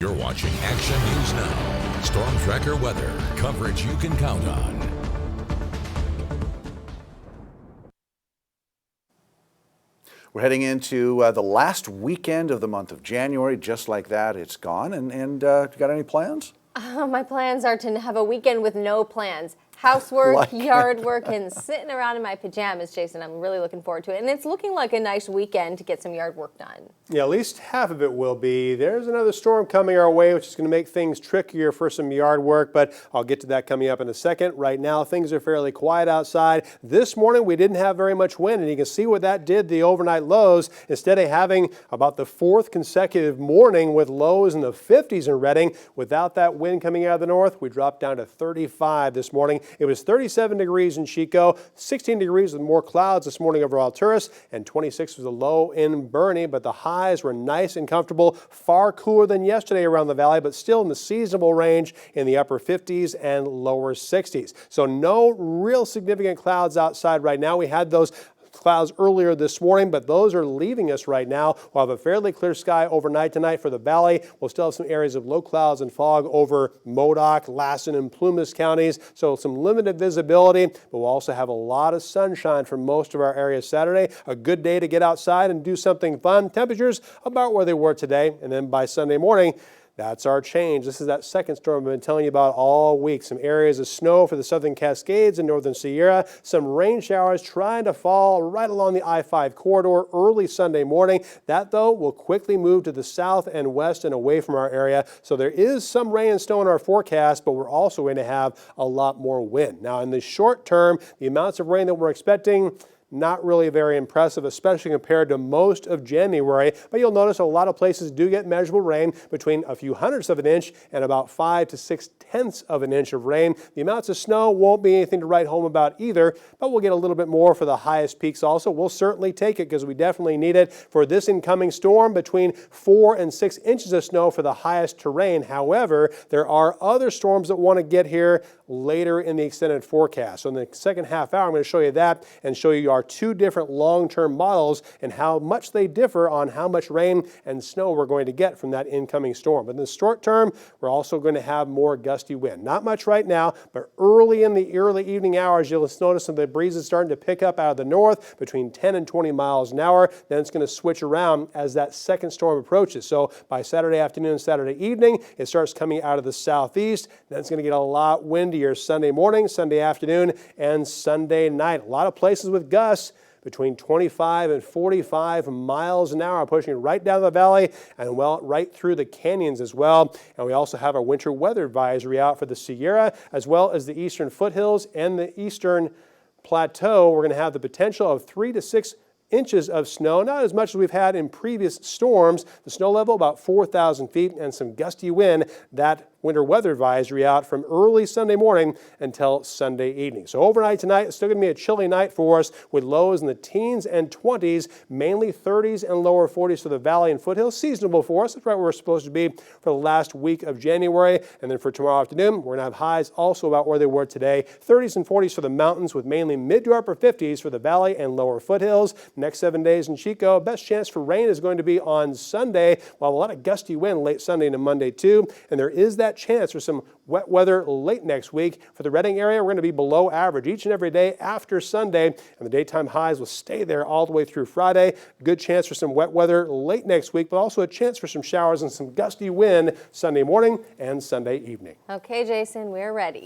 You're watching Action News Now. Storm Tracker weather. Coverage you can count on. We're heading into the last weekend of the month of January. Just like that, it's gone. And you got any plans? My plans are to have a weekend with no plans. Housework, yard work, and sitting around in my pajamas, Jason. I'm really looking forward to it. And it's looking like a nice weekend to get some yard work done. Yeah, at least half of it will be. There's another storm coming our way, which is going to make things trickier for some yard work, but I'll get to that coming up in a second. Right now, things are fairly quiet outside. This morning, we didn't have very much wind, and you can see what that did to the overnight lows. Instead of having about the fourth consecutive morning with lows in the 50s in Redding, without that wind coming out of the north, we dropped down to 35 this morning. It was 37 degrees in Chico, 16 degrees with more clouds this morning over Alturas, and 26 was the low in Bernie, but the highs were nice and comfortable, far cooler than yesterday around the valley, but still in the seasonable range in the upper 50s and lower 60s. So no real significant clouds outside right now. We had those clouds earlier this morning, but those are leaving us right now. We'll have a fairly clear sky overnight tonight for the valley. We'll still have some areas of low clouds and fog over Modoc, Lassen, and Plumas counties, so some limited visibility, but we'll also have a lot of sunshine for most of our areas Saturday. A good day to get outside and do something fun. Temperatures about where they were today, and then by Sunday morning, that's our change. This is that second storm I've been telling you about all week. Some areas of snow for the southern Cascades and northern Sierra. Some rain showers trying to fall right along the I-5 corridor early Sunday morning. That, though, will quickly move to the south and west and away from our area. So there is some rain and snow in our forecast, but we're also going to have a lot more wind. Now, in the short term, the amounts of rain that we're expecting, not really very impressive, especially compared to most of January. But you'll notice a lot of places do get measurable rain between a few hundredths of an inch and about 5 to 6/10 of an inch of rain. The amounts of snow won't be anything to write home about either, but we'll get a little bit more for the highest peaks also. We'll certainly take it because we definitely need it for this incoming storm, between 4 and 6 inches of snow for the highest terrain. However, there are other storms that want to get here later in the extended forecast. So in the second half hour, I'm going to show you that and show you our two different long-term models and how much they differ on how much rain and snow we're going to get from that incoming storm. But in the short term, we're also going to have more gusty wind. Not much right now, but early in the early evening hours, you'll notice that the breeze is starting to pick up out of the north between 10 and 20 miles an hour. Then it's going to switch around as that second storm approaches. So by Saturday afternoon, Saturday evening, it starts coming out of the southeast. Then it's going to get a lot windier Sunday morning, Sunday afternoon, and Sunday night. A lot of places with gusts between 25 and 45 miles an hour, pushing right down the valley and, well, right through the canyons as well. And we also have our winter weather advisory out for the Sierra, as well as the eastern foothills and the eastern plateau. We're going to have the potential of 3 to 6 inches of snow, not as much as we've had in previous storms. The snow level about 4,000 feet and some gusty wind. That winter weather advisory out from early Sunday morning until Sunday evening. So overnight tonight, it's still going to be a chilly night for us with lows in the teens and 20s, mainly 30s and lower 40s for the valley and foothills. Seasonable for us. That's right where we're supposed to be for the last week of January. And then for tomorrow afternoon, we're going to have highs also about where they were today. 30s and 40s for the mountains with mainly mid to upper 50s for the valley and lower foothills. Next 7 days in Chico, best chance for rain is going to be on Sunday, while a lot of gusty wind late Sunday into Monday too. And there is that chance for some wet weather late next week. For the Redding area, we're going to be below average each and every day after Sunday, and the daytime highs will stay there all the way through Friday. Good chance for some wet weather late next week, but also a chance for some showers and some gusty wind Sunday morning and Sunday evening. Okay, Jason, we're ready.